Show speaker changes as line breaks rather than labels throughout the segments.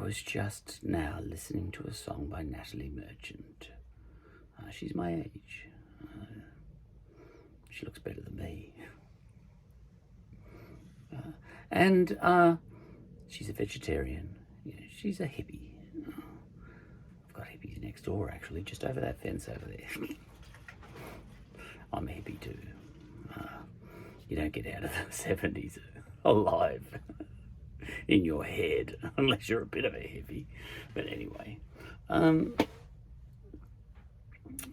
was just now listening to a song by Natalie Merchant. She's my age. She looks better than me. And she's a vegetarian. She's a hippie. I've got hippies next door, actually, just over that fence over there. I'm a hippie too. You don't get out of the 70s alive in your head unless you're a bit of a hippie. But anyway,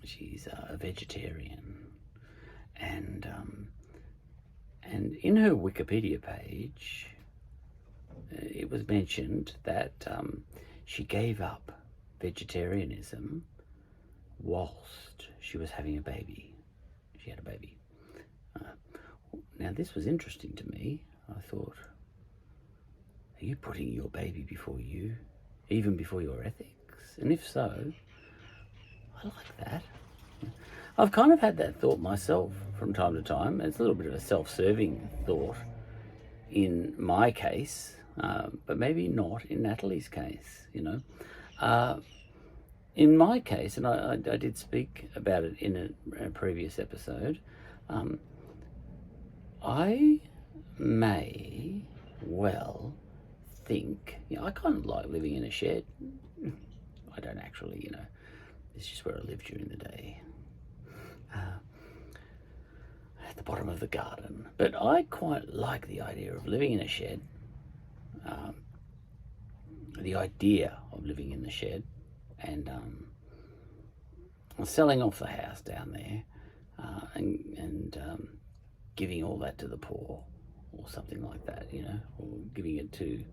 she's a vegetarian, and in her Wikipedia page, it was mentioned that she gave up vegetarianism whilst she was having a baby. She had a baby. Now, this was interesting to me. I thought, are you putting your baby before you, even before your ethics? And if so, I like that. I've kind of had that thought myself from time to time. It's a little bit of a self-serving thought in my case, but maybe not in Natalie's case, In my case, and I did speak about it in a previous episode, I may well think, I kind of like living in a shed. I don't actually, it's just where I live during the day. At the bottom of the garden. But I quite like the idea of living in a shed. The idea of living in the shed and selling off the house down there and giving all that to the poor or something like that, or giving it to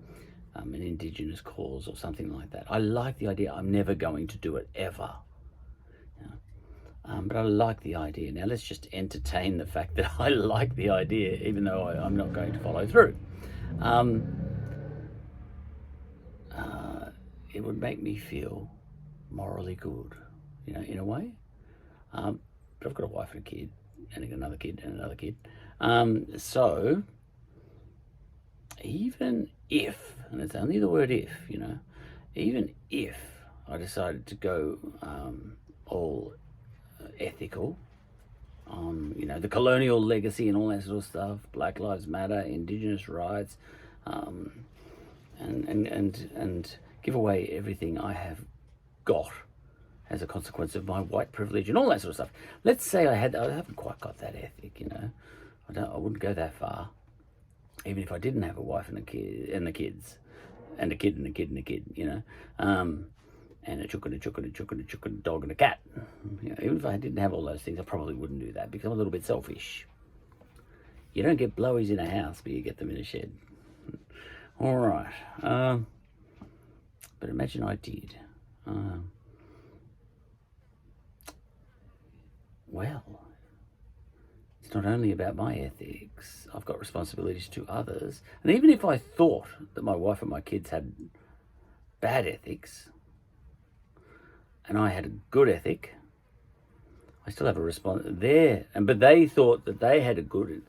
an Indigenous cause or something like that. I like the idea. I'm never going to do it ever. But I like the idea. Now let's just entertain the fact that I like the idea, even though I'm not going to follow through. It would make me feel morally good, in a way. But I've got a wife and a kid, and another kid, and another kid. So, even if, and it's only the word if, even if I decided to go all ethical on, the colonial legacy and all that sort of stuff, Black Lives Matter, Indigenous rights, and give away everything I have got as a consequence of my white privilege and all that sort of stuff. Let's say I haven't quite got that ethic, I wouldn't go that far, even if I didn't have a wife and a kid and the kids, and a kid and a kid and a kid, and a chook and a chook and a chook and a chook and a dog and a cat. Even if I didn't have all those things, I probably wouldn't do that because I'm a little bit selfish. You don't get blowies in a house, but you get them in a shed. All right. But imagine I did. Well, it's not only about my ethics. I've got responsibilities to others. And even if I thought that my wife and my kids had bad ethics, and I had a good ethic, I still have a response there. But they thought that they had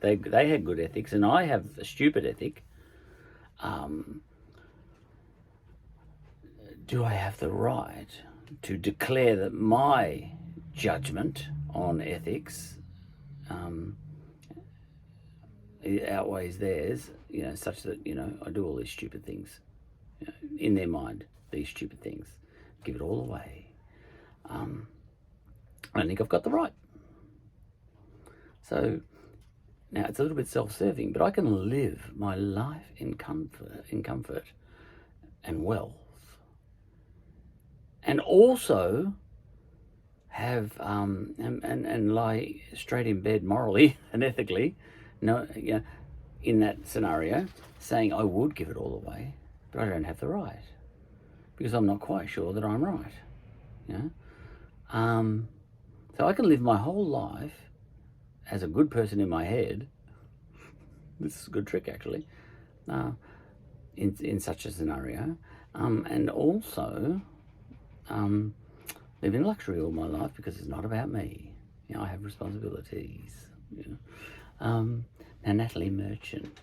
they had good ethics, and I have a stupid ethic. Do I have the right to declare that my judgment on ethics outweighs theirs, such that, I do all these stupid things, in their mind, these stupid things, give it all away. I think I've got the right. So now it's a little bit self-serving, but I can live my life in comfort and wealth, and also have and lie straight in bed morally and ethically, in that scenario, saying I would give it all away, but I don't have the right because I'm not quite sure that I'm right. So I can live my whole life as a good person in my head. This is a good trick, actually. In such a scenario, and also live in luxury all my life because it's not about me. I have responsibilities. Now, Natalie Merchant,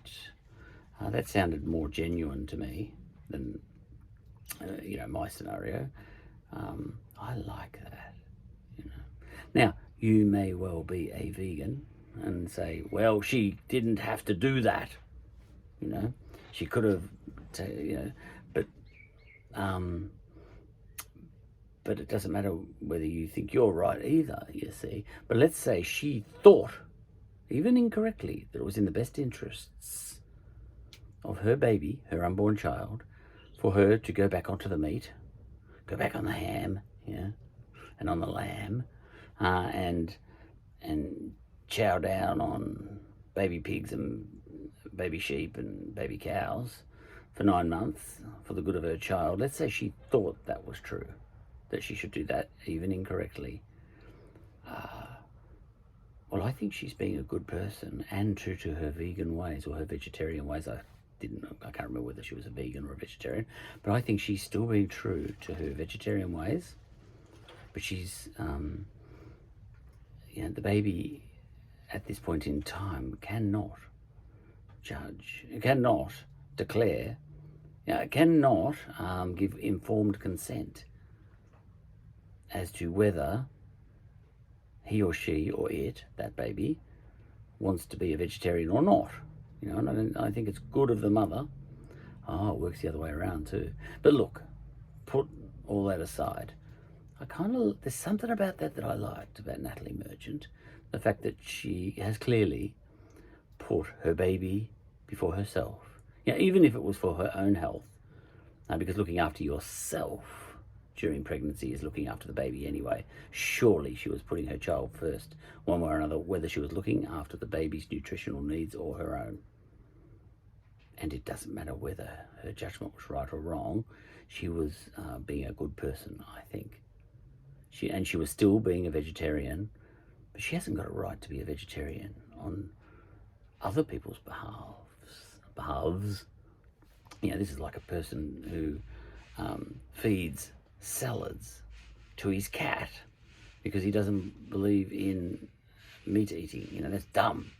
that sounded more genuine to me than my scenario. I like that. Now, you may well be a vegan and say, well, she didn't have to do that. She could have, but but it doesn't matter whether you think you're right either, you see. But let's say she thought, even incorrectly, that it was in the best interests of her baby, her unborn child, for her to go back onto the meat, go back on the ham, and on the lamb, and chow down on baby pigs and baby sheep and baby cows for 9 months for the good of her child. Let's say she thought that was true, that she should do that even incorrectly. Well, I think she's being a good person and true to her vegan ways or her vegetarian ways. I can't remember whether she was a vegan or a vegetarian, but I think she's still being true to her vegetarian ways. But she's, the baby at this point in time cannot judge, cannot declare, cannot give informed consent as to whether he or she or it, that baby, wants to be a vegetarian or not. And I think it's good of the mother. Oh, it works the other way around too. But look, put all that aside. There's something about that I liked about Natalie Merchant. The fact that she has clearly put her baby before herself. Even if it was for her own health. Because looking after yourself during pregnancy is looking after the baby anyway. Surely she was putting her child first, one way or another, whether she was looking after the baby's nutritional needs or her own. And it doesn't matter whether her judgment was right or wrong. She was being a good person, I think. She was still being a vegetarian, but she hasn't got a right to be a vegetarian on other people's behalves. This is like a person who feeds salads to his cat because he doesn't believe in meat eating. That's dumb.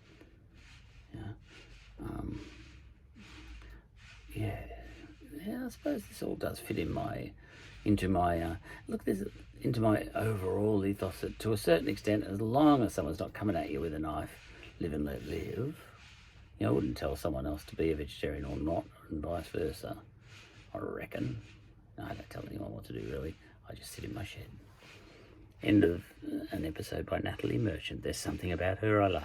I suppose this all does fit into my into my overall ethos that to a certain extent, as long as someone's not coming at you with a knife, live and let live. I wouldn't tell someone else to be a vegetarian or not, and vice versa, I reckon. No, I don't tell anyone what to do, really. I just sit in my shed. End of an episode by Natalie Merchant. There's something about her I like.